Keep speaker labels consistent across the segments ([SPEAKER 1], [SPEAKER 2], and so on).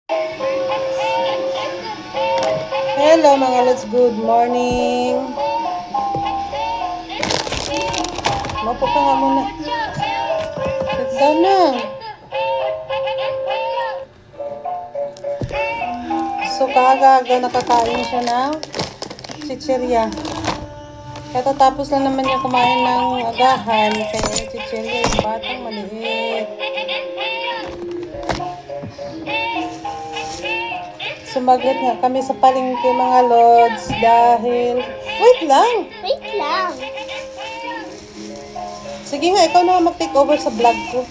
[SPEAKER 1] Hello mga lods, good morning. Mapo ka nga muna. Sit down na. So kaaga-aga nakakain siya ng chichirya. Katatapos lang naman niya kumain ng agahan. Kaya chichirya yung batang maliit. Sumagot nga kami sa palengke mga lods dahil... Wait lang!
[SPEAKER 2] Wait lang.
[SPEAKER 1] Sige nga, ikaw na mag-take over sa vlog ko.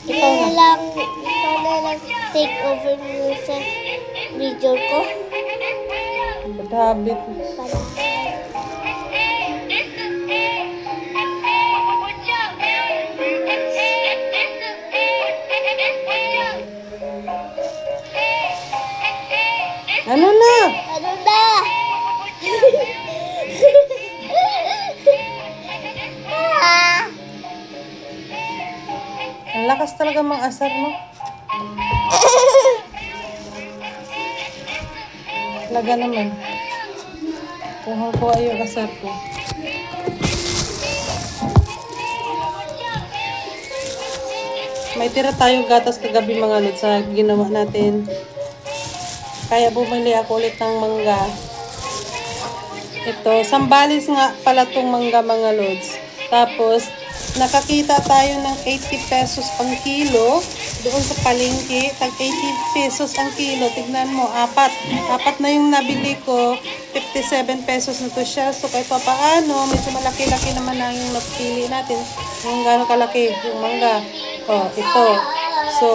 [SPEAKER 1] Ikaw na.
[SPEAKER 2] Ikaw na lang take over mo sa video ko.
[SPEAKER 1] Bad habit.
[SPEAKER 2] Para
[SPEAKER 1] Ano na?
[SPEAKER 2] ano na? Ah!
[SPEAKER 1] Ang lakas talaga mga asar, no? Talaga naman. Kuha yung asar ko. May tira tayong gatas kagabi mga lods sa ginawa natin. Kaya bumili ako ulit ng mangga. Ito, sambalis nga pala tong mangga mga lods. Tapos, nakakita tayo ng 80 pesos ang kilo. Doon sa palengke, tag 80 pesos ang kilo. Tignan mo, apat. Apat na yung nabili ko. 57 pesos na to siya. So, kahit pa paano, medyo malaki-laki naman na yung napili natin. Yung gano'ng kalaki, yung mangga. Oh, ito. So,